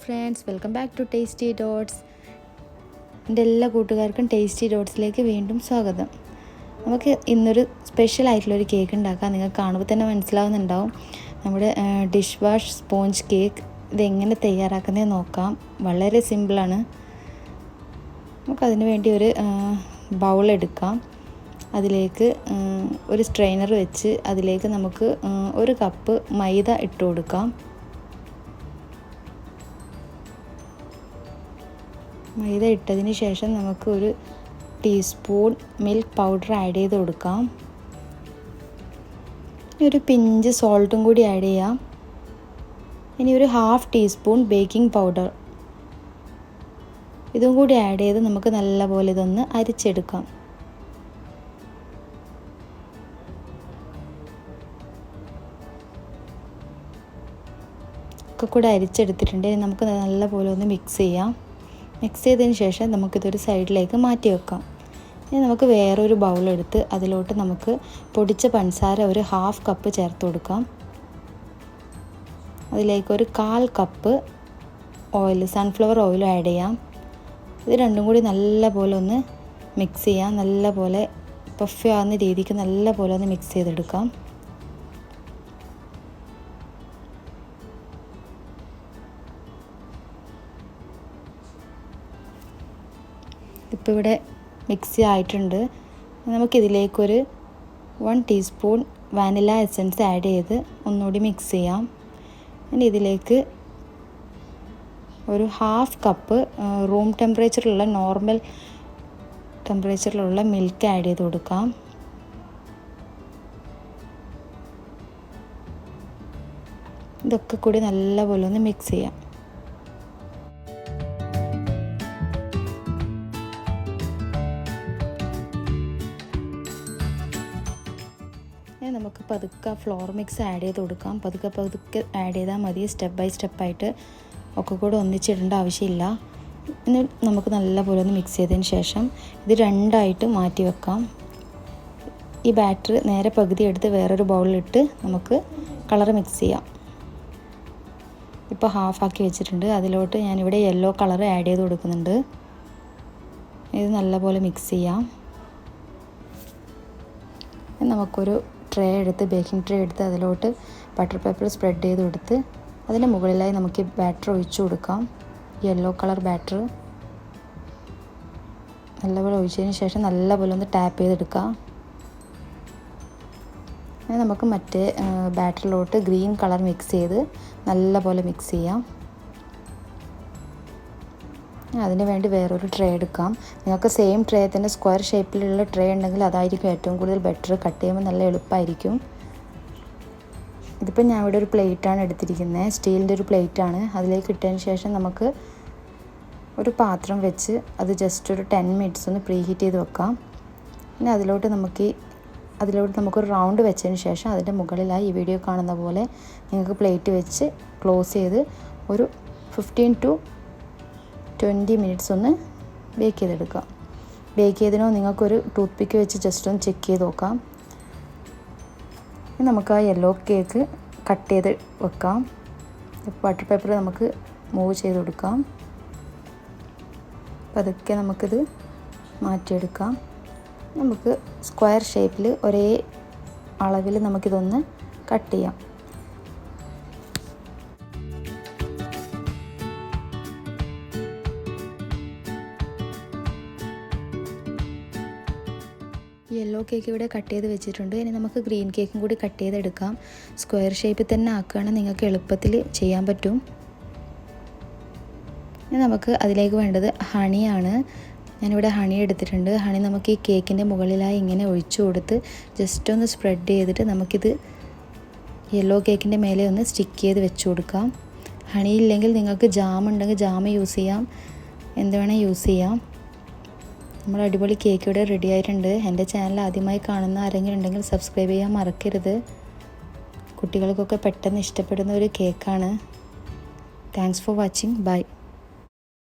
Friends, welcome back to tasty dots. എൻ്റെ എല്ലാ കൂട്ടുകാർക്കും ടേസ്റ്റി ഡോട്ട്സിലേക്ക് വീണ്ടും സ്വാഗതം. നമുക്ക് ഇന്നൊരു സ്പെഷ്യൽ ആയിട്ടുള്ളൊരു കേക്ക് ഉണ്ടാക്കാം. നിങ്ങൾക്ക് കാണുമ്പോൾ തന്നെ മനസ്സിലാവുന്നുണ്ടാവും. നമ്മുടെ ഡിഷ് വാഷ് സ്പോഞ്ച് കേക്ക്. ഇതെങ്ങനെ തയ്യാറാക്കുന്നതെന്ന് നോക്കാം. വളരെ സിമ്പിളാണ്. നമുക്കതിന് വേണ്ടി ഒരു ബൗൾ എടുക്കാം. അതിലേക്ക് ഒരു സ്ട്രെയിനർ വെച്ച് അതിലേക്ക് നമുക്ക് ഒരു കപ്പ് മൈദ ഇട്ട് കൊടുക്കാം. മൈദ ഇട്ടതിന് ശേഷം നമുക്ക് ഒരു ടീസ്പൂൺ മിൽക്ക് പൗഡർ ആഡ് ചെയ്ത് കൊടുക്കാം. ഒരു പിഞ്ച് സോൾട്ടും കൂടി ആഡ് ചെയ്യാം. ഇനി ഒരു ഹാഫ് ടീസ്പൂൺ ബേക്കിംഗ് പൗഡർ ഇതും കൂടി ആഡ് ചെയ്ത് നമുക്ക് നല്ലപോലെ ഇതൊന്ന് അരിച്ചെടുക്കാം. ഒക്കെ കൂടെ അരിച്ചെടുത്തിട്ടുണ്ട്. നമുക്ക് നല്ലപോലെ ഒന്ന് മിക്സ് ചെയ്യാം. മിക്സ് ചെയ്തതിന് ശേഷം നമുക്കിതൊരു സൈഡിലേക്ക് മാറ്റി വെക്കാം. ഇനി നമുക്ക് വേറൊരു ബൗളെടുത്ത് അതിലോട്ട് നമുക്ക് പൊടിച്ച പഞ്ചസാര ഒരു ഹാഫ് കപ്പ് ചേർത്ത് കൊടുക്കാം. അതിലേക്ക് ഒരു 1/4 cup oil, sunflower oil add ചെയ്യാം. ഇത് രണ്ടും കൂടി നല്ലപോലെ ഒന്ന് മിക്സ് ചെയ്യാം. നല്ലപോലെ പഫ് ആവുന്ന രീതിക്ക് നല്ലപോലെ ഒന്ന് മിക്സ് ചെയ്തെടുക്കാം. ഇപ്പോൾ ഇവിടെ മിക്സി ആയിട്ടുണ്ട്. നമുക്കിതിലേക്കൊരു 1 ടീസ്പൂൺ വാനില എസൻസ് ആഡ് ചെയ്ത് ഒന്നുകൂടി മിക്സ് ചെയ്യാം. ഇനി ഇതിലേക്ക് ഒരു ഹാഫ് കപ്പ് റൂം ടെമ്പറേച്ചറിലുള്ള നോർമൽ ടെമ്പറേച്ചറിലുള്ള മിൽക്ക് ആഡ് ചെയ്ത് കൊടുക്കാം. ഇതൊക്കെ കൂടി നല്ലപോലെ ഒന്ന് മിക്സ് ചെയ്യാം. നമുക്ക് പതുക്കെ ഫ്ലോർ മിക്സ് ആഡ് ചെയ്ത് കൊടുക്കാം. പതുക്കെ ആഡ് ചെയ്താൽ മതി. സ്റ്റെപ്പ് ബൈ സ്റ്റെപ്പായിട്ട് ഒക്കെ കൂടെ ഒന്നിച്ചിടേണ്ട ആവശ്യമില്ല. ഇനി നമുക്ക് നല്ലപോലെ ഒന്ന് മിക്സ് ചെയ്തതിന് ശേഷം ഇത് രണ്ടായിട്ട് മാറ്റി വെക്കാം. ഈ ബാറ്റർ നേരെ പകുതി എടുത്ത് വേറൊരു ബൗളിലിട്ട് നമുക്ക് കളർ മിക്സ് ചെയ്യാം. ഇപ്പോൾ ഹാഫാക്കി വെച്ചിട്ടുണ്ട്. അതിലോട്ട് ഞാനിവിടെ യെല്ലോ കളർ ആഡ് ചെയ്ത് കൊടുക്കുന്നുണ്ട്. ഇത് നല്ലപോലെ മിക്സ് ചെയ്യാം. നമുക്കൊരു ബേക്കിംഗ് ട്രേ എടുത്ത് അതിലോട്ട് ബട്ടർ പേപ്പർ സ്പ്രെഡ് ചെയ്ത് കൊടുത്ത് അതിന് മുകളിലായി നമുക്ക് ബാറ്റർ ഒഴിച്ചു കൊടുക്കാം. യെല്ലോ കളർ ബാറ്റർ നല്ലപോലെ ഒഴിച്ചതിന് ശേഷം നല്ലപോലെ ഒന്ന് ടാപ്പ് ചെയ്തെടുക്കാം. നമുക്ക് മറ്റേ ബാറ്ററിലോട്ട് ഗ്രീൻ കളർ മിക്സ് ചെയ്ത് നല്ലപോലെ മിക്സ് ചെയ്യാം. അതിന് വേണ്ടി വേറൊരു ട്രേ എടുക്കാം. നിങ്ങൾക്ക് സെയിം ട്രേ തന്നെ സ്ക്വയർ ഷേപ്പിലുള്ള ട്രേ ഉണ്ടെങ്കിൽ അതായിരിക്കും ഏറ്റവും കൂടുതൽ ബെറ്റർ. കട്ട് ചെയ്യുമ്പോൾ നല്ല എളുപ്പമായിരിക്കും. ഇതിപ്പോൾ ഞാൻ ഇവിടെ ഒരു പ്ലേറ്റാണ് എടുത്തിരിക്കുന്നത്. സ്റ്റീലിൻ്റെ ഒരു പ്ലേറ്റാണ്. അതിലേക്ക് ഇട്ടതിന് ശേഷം നമുക്ക് ഒരു പാത്രം വെച്ച് അത് ജസ്റ്റ് ഒരു 10 മിനിറ്റ്സ് ഒന്ന് പ്രീ ഹീറ്റ് ചെയ്ത് വെക്കാം. പിന്നെ അതിലോട്ട് നമുക്കൊരു റൗണ്ട് വെച്ചതിന് ശേഷം അതിൻ്റെ മുകളിലായി ഈ വീഡിയോ കാണുന്ന പോലെ നിങ്ങൾക്ക് പ്ലേറ്റ് വെച്ച് ക്ലോസ് ചെയ്ത് ഒരു 15 to 20 മിനിറ്റ്സ് ഒന്ന് ബേക്ക് ചെയ്തെടുക്കാം. ബേക്ക് ചെയ്തതിനോ നിങ്ങൾക്കൊരു ടൂത്ത് പിക്ക് വെച്ച് ജസ്റ്റ് ഒന്ന് ചെക്ക് ചെയ്ത് നോക്കാം. ഇനി നമുക്ക് ആ യെല്ലോ കേക്ക് കട്ട് ചെയ്ത് വെക്കാം. ബട്ടർ പേപ്പർ നമുക്ക് മൂവ് ചെയ്ത് കൊടുക്കാം. പതുക്കെ നമുക്കിത് മാറ്റിയെടുക്കാം. നമുക്ക് സ്ക്വയർ ഷേപ്പിൽ ഒരേ അളവിൽ നമുക്കിതൊന്ന് കട്ട് ചെയ്യാം. യെല്ലോ കേക്ക് ഇവിടെ കട്ട് ചെയ്ത് വെച്ചിട്ടുണ്ട്. ഇനി നമുക്ക് ഗ്രീൻ കേക്കും കൂടി കട്ട് ചെയ്തെടുക്കാം. സ്ക്വയർ ഷേപ്പിൽ തന്നെ ആക്കുകയാണെങ്കിൽ നിങ്ങൾക്ക് എളുപ്പത്തിൽ ചെയ്യാൻ പറ്റും. ഇനി നമുക്ക് അതിലേക്ക് വേണ്ടത് ഹണിയാണ്. ഞാനിവിടെ ഹണി എടുത്തിട്ടുണ്ട്. ഹണി നമുക്ക് ഈ കേക്കിൻ്റെ മുകളിലായി ഇങ്ങനെ ഒഴിച്ചു കൊടുത്ത് ജസ്റ്റ് ഒന്ന് സ്പ്രെഡ് ചെയ്തിട്ട് നമുക്കിത് യെല്ലോ കേക്കിൻ്റെ മേലെ ഒന്ന് സ്റ്റിക്ക് ചെയ്ത് വെച്ച് കൊടുക്കാം. ഹണി ഇല്ലെങ്കിൽ നിങ്ങൾക്ക് ജാം ഉണ്ടെങ്കിൽ ജാം യൂസ് ചെയ്യാം. എന്ത് വേണേൽ യൂസ് ചെയ്യാം. നമ്മുടെ അടിപൊളി കേക്ക് ഇവിടെ റെഡി ആയിട്ടുണ്ട്. എൻ്റെ ചാനൽ ആദ്യമായി കാണുന്ന ആരെങ്കിലും ഉണ്ടെങ്കിൽ സബ്സ്ക്രൈബ് ചെയ്യാൻ മറക്കരുത്. കുട്ടികൾക്കൊക്കെ പെട്ടെന്ന് ഇഷ്ടപ്പെടുന്ന ഒരു കേക്കാണ്. Thanks for watching. ബൈ.